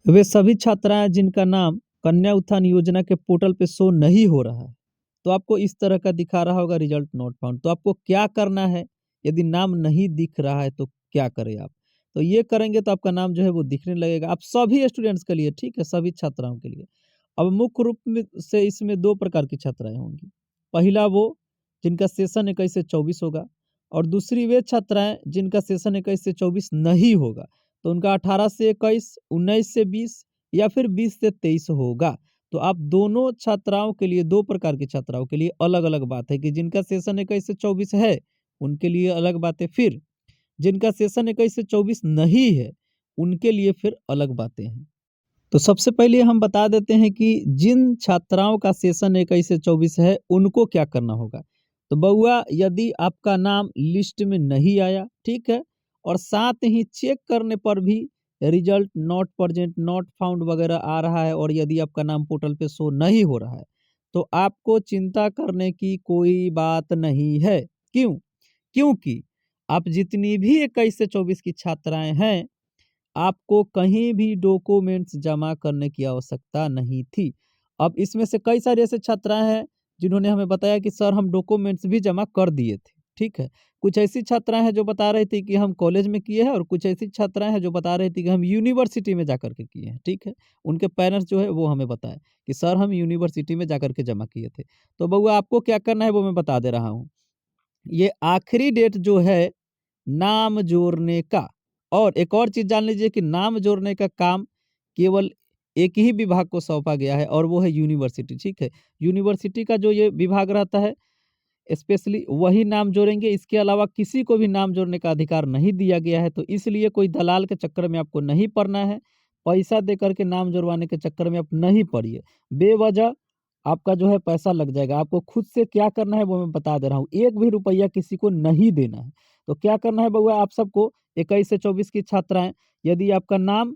वे सभी छात्राएं जिनका नाम कन्या उत्थान योजना के पोर्टल पे शो नहीं हो रहा है, तो आपको इस तरह का दिखा रहा होगा रिजल्ट नॉट फाउंड। तो आपको क्या करना है, यदि नाम नहीं दिख रहा है तो क्या करें आप? तो ये करेंगे तो आपका नाम जो है वो दिखने लगेगा। आप सभी स्टूडेंट्स के लिए, ठीक है, सभी छात्राओं के लिए। अब मुख्य रूप में से इसमें दो प्रकार की छात्राएं होंगी। पहला वो जिनका सेशन 21 से 24 होगा, और दूसरी वे छात्राएं जिनका सेशन 21 से 24 नहीं होगा। तो उनका 18 से 21, 19 से 20 या फिर 20 से 23 होगा। तो आप दोनों छात्राओं के लिए, 2 प्रकार की छात्राओं के लिए अलग-अलग बात है कि जिनका सेशन 21 से 24 है, उनके लिए अलग बात है। फिर जिनका सेशन 21 से 24 नहीं है, उनके लिए फिर अलग बातें हैं। तो सबसे पहले हम बता देते हैं कि जिन छात्राओं का सेशन 21 से 24 है, उनको क्या करना होगा। तो बउआ, यदि आपका नाम लिस्ट में नहीं आया, ठीक है, और साथ ही चेक करने पर भी result not present, not found वगैरह आ रहा है, और यदि आपका नाम पोर्टल पे शो नहीं हो रहा है, तो आपको चिंता करने की कोई बात नहीं है। क्यों? क्योंकि आप जितनी भी 21 से 24 की छात्राएं हैं, आपको कहीं भी डॉक्यूमेंट्स जमा करने की आवश्यकता नहीं थी। अब इसमें से कई सारी ऐसे छात्राएँ हैं, जिन्होंने हमें बताया कि सर हम डॉक्यूमेंट्स भी जमा कर दिए थे, ठीक है। कुछ ऐसी छात्राएँ हैं जो बता रही थी कि हम कॉलेज में किए हैं, और कुछ ऐसी छात्राएँ हैं जो बता रही थी कि हम यूनिवर्सिटी में जाकर के किए हैं, ठीक है। उनके पेरेंट्स जो है वो हमें बताएँ कि सर हम यूनिवर्सिटी में जाकर के जमा किए थे। तो बउआ, आपको क्या करना है वो मैं बता दे रहा हूँ। ये आखिरी डेट जो है नाम जोड़ने का, और एक और चीज़ जान लीजिए कि नाम जोड़ने का काम केवल एक ही विभाग को सौंपा गया है, और वो है यूनिवर्सिटी, ठीक है। यूनिवर्सिटी का जो ये विभाग रहता है, स्पेशली वही नाम जोड़ेंगे। इसके अलावा किसी को भी नाम जोड़ने का अधिकार नहीं दिया गया है। तो इसलिए कोई दलाल के चक्कर में आपको नहीं पड़ना है। पैसा दे करके नाम जुड़वाने के चक्कर में आप नहीं पड़िए। बेवजह आपका जो है पैसा लग जाएगा। आपको खुद से क्या करना है वो मैं बता दे रहा हूँ। 1 भी रुपया किसी को नहीं देना है। तो क्या करना है बउआ, आप सबको 21 से 24 की छात्राएँ, यदि आपका नाम,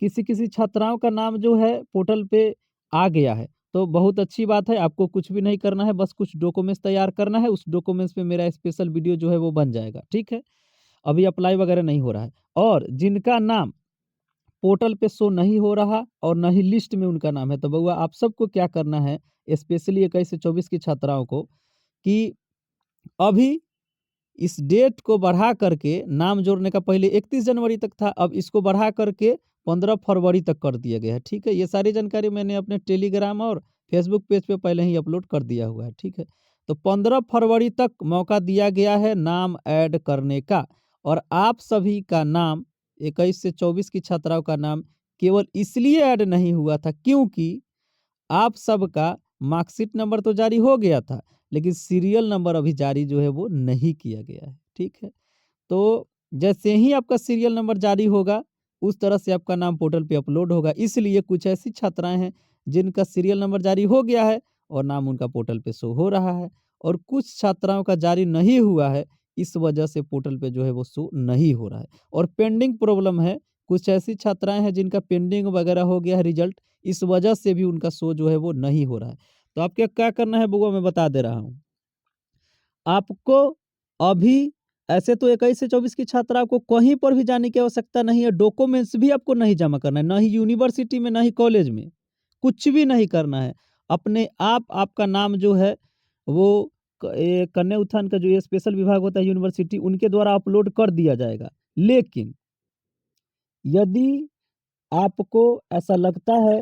किसी-किसी छात्राओं का नाम जो है पोर्टल पे आ गया है, तो बहुत अच्छी बात है। आपको कुछ भी नहीं करना है, बस कुछ डॉक्यूमेंट्स तैयार करना है। उस डॉक्यूमेंट्स पे मेरा स्पेशल वीडियो जो है वो बन जाएगा, ठीक है? अभी अप्लाई वगैरह नहीं हो रहा है। और जिनका नाम पोर्टल पे शो नहीं हो रहा और ना ही लिस्ट में उनका नाम है, तो बउआ आप सबको क्या करना है, स्पेशली 21 से 24 की छात्राओं को, कि अभी इस डेट को बढ़ा करके, नाम जोड़ने का पहले 31 जनवरी तक था, अब इसको बढ़ा करके 15 फरवरी तक कर दिया गया है, ठीक है? ये सारी जानकारी मैंने अपने टेलीग्राम और फेसबुक पेज पे पहले ही अपलोड कर दिया हुआ है, ठीक है? तो 15 फरवरी तक मौका दिया गया है नाम ऐड करने का, और आप सभी का नाम, 21 से 24 की छात्राओं का नाम केवल इसलिए ऐड नहीं हुआ था क्योंकि आप सबका मार्कशीट नंबर तो जारी हो गया था, लेकिन सीरियल नंबर अभी जारी जो है वो नहीं किया गया है, ठीक है? तो जैसे ही आपका सीरियल नंबर जारी होगा, उस तरह से आपका नाम पोर्टल पे अपलोड होगा। इसलिए कुछ ऐसी छात्राएँ हैं, जिनका सीरियल नंबर जारी हो गया है और नाम उनका पोर्टल पे शो हो रहा है, और कुछ छात्राओं का जारी नहीं हुआ है, इस वजह से पोर्टल पे जो है वो शो नहीं हो रहा है, और पेंडिंग प्रॉब्लम है। कुछ ऐसी छात्राएँ हैं जिनका पेंडिंग वगैरह हो गया है रिजल्ट, इस वजह से भी उनका शो जो है वो नहीं हो रहा है। तो आपको क्या करना है बउआ, मैं बता दे रहा हूँ। आपको अभी, ऐसे तो 21 से 24 की छात्रा को कहीं पर भी जाने की आवश्यकता नहीं है, डॉक्यूमेंट्स भी आपको नहीं जमा करना है, ना ही यूनिवर्सिटी में, ना ही कॉलेज में, कुछ भी नहीं करना है। अपने आप आपका नाम जो है वो कन्या उत्थान का जो ये स्पेशल विभाग होता है यूनिवर्सिटी, उनके द्वारा अपलोड कर दिया जाएगा। लेकिन यदि आपको ऐसा लगता है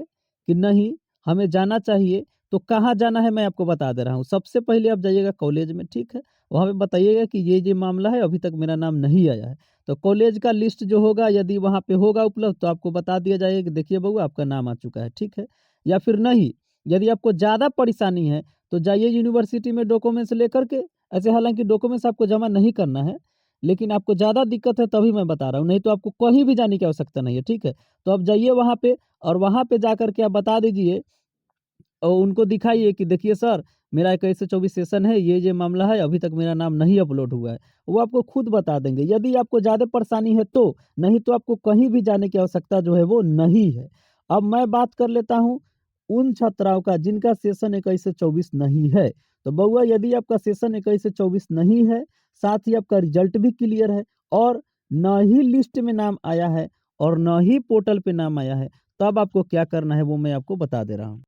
कि नहीं, हमें जाना चाहिए, तो कहाँ जाना है मैं आपको बता दे रहा हूँ। सबसे पहले आप जाइएगा कॉलेज में, ठीक है? वहाँ पे बताइएगा कि ये मामला है, अभी तक मेरा नाम नहीं आया है। तो कॉलेज का लिस्ट जो होगा, यदि वहाँ पे होगा उपलब्ध, तो आपको बता दिया जाएगा कि देखिए बउआ आपका नाम आ चुका है, ठीक है? या फिर नहीं, यदि आपको ज़्यादा परेशानी है, तो जाइए यूनिवर्सिटी में डॉक्यूमेंट्स लेकर के। ऐसे हालाँकि डॉक्यूमेंट्स आपको जमा नहीं करना है, लेकिन आपको ज़्यादा दिक्कत है तभी मैं बता रहा हूँ, नहीं तो आपको कहीं भी जाने की आवश्यकता नहीं है, ठीक है? तो आप जाइए वहाँ पे, और वहाँ पे जाकर के आप बता दीजिए, और उनको दिखाइए कि देखिए सर, मेरा 21 से 24 सेशन है, ये मामला है, अभी तक मेरा नाम नहीं अपलोड हुआ है। वो आपको खुद बता देंगे, यदि आपको ज़्यादा परेशानी है तो, नहीं तो आपको कहीं भी जाने की आवश्यकता जो है वो नहीं है। अब मैं बात कर लेता हूँ उन छात्राओं का जिनका सेशन 21 से 24 नहीं है। तो बउआ, यदि आपका सेशन 21 से 24 नहीं है, साथ ही आपका रिजल्ट भी क्लियर है, और ना ही लिस्ट में नाम आया है और ना ही पोर्टल पे नाम आया है, तब आपको क्या करना है वो मैं आपको बता दे रहा हूँ।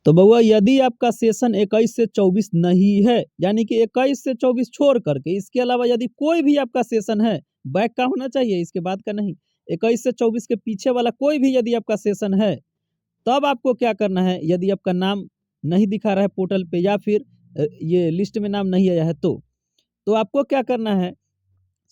तो बउआ यदि आपका सेशन 21 से 24 नहीं है, यानी कि 21 से 24 छोड़ करके इसके अलावा यदि कोई भी आपका सेशन है, बैक का होना चाहिए इसके बाद का नहीं, 21 से 24 के पीछे वाला कोई भी यदि आपका सेशन है, तब आपको क्या करना है यदि आपका नाम नहीं दिखा रहा है पोर्टल पे या फिर ये लिस्ट में नाम नहीं आया है तो आपको क्या करना है,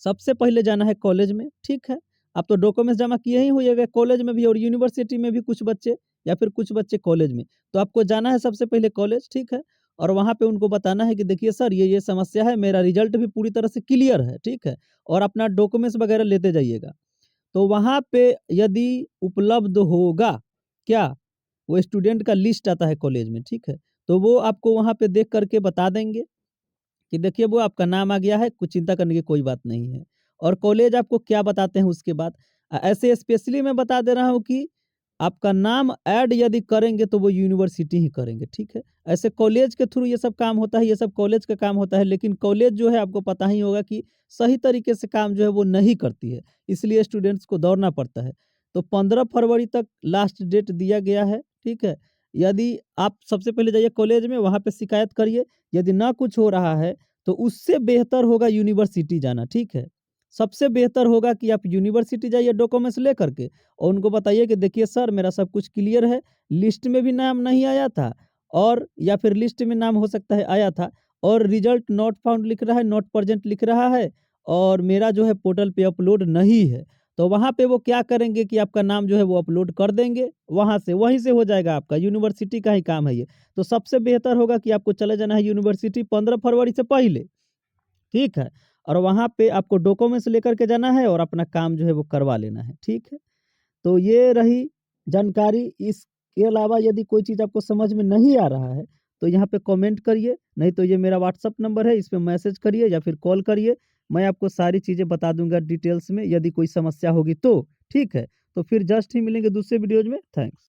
सबसे पहले जाना है कॉलेज में, ठीक है? आप तो डॉक्यूमेंट्स जमा किए ही होइएगा कॉलेज में भी और यूनिवर्सिटी में भी कुछ बच्चे या फिर कुछ बच्चे कॉलेज में। तो आपको जाना है सबसे पहले कॉलेज, ठीक है? और वहाँ पे उनको बताना है कि देखिए सर ये समस्या है, मेरा रिज़ल्ट भी पूरी तरह से क्लियर है, ठीक है? और अपना डॉक्यूमेंट्स वगैरह लेते जाइएगा। तो वहाँ पे यदि उपलब्ध होगा क्या? वो स्टूडेंट का लिस्ट आता है कॉलेज में, ठीक है? तो वो आपको वहाँ पे देख कर के बता देंगे कि देखिए वो आपका नाम आ गया है, कुछ चिंता करने की कोई बात नहीं है। और कॉलेज आपको क्या बताते हैं उसके बाद ऐसे स्पेशली मैं बता दे रहा हूँ कि आपका नाम ऐड यदि करेंगे तो वो यूनिवर्सिटी ही करेंगे, ठीक है? ऐसे कॉलेज के थ्रू ये सब काम होता है, ये सब कॉलेज का काम होता है, लेकिन कॉलेज जो है आपको पता ही होगा कि सही तरीके से काम जो है वो नहीं करती है, इसलिए स्टूडेंट्स को दौड़ना पड़ता है। तो 15 फरवरी तक लास्ट डेट दिया गया है, ठीक है? यदि आप सबसे पहले जाइए कॉलेज में, वहाँ पे शिकायत करिए, यदि ना कुछ हो रहा है तो उससे बेहतर होगा यूनिवर्सिटी जाना, ठीक है? सबसे बेहतर होगा कि आप यूनिवर्सिटी जाइए डॉक्यूमेंट्स लेकर के और उनको बताइए कि देखिए सर मेरा सब कुछ क्लियर है, लिस्ट में भी नाम नहीं आया था और या फिर लिस्ट में नाम हो सकता है आया था और रिजल्ट नॉट फाउंड लिख रहा है, नॉट प्रेजेंट लिख रहा है और मेरा जो है पोर्टल पे अपलोड नहीं है। तो वहाँ पे वो क्या करेंगे कि आपका नाम जो है वो अपलोड कर देंगे, वहाँ से वहीं से हो जाएगा आपका, यूनिवर्सिटी का ही काम है ये। तो सबसे बेहतर होगा कि आपको चले जाना है यूनिवर्सिटी 15 फरवरी से पहले, ठीक है? और वहाँ पे आपको डॉक्यूमेंट्स लेकर के जाना है और अपना काम जो है वो करवा लेना है, ठीक है? तो ये रही जानकारी, इसके अलावा यदि कोई चीज़ आपको समझ में नहीं आ रहा है, तो यहाँ पे कमेंट करिए, नहीं तो ये मेरा व्हाट्सएप नंबर है, इस पे मैसेज करिए या फिर कॉल करिए। मैं आपको सारी चीज़ें बता दूँगा डिटेल्स में, यदि कोई समस्या होगी तो, ठीक है? तो फिर जस्ट ही मिलेंगे दूसरे वीडियोज़ में, थैंक्स।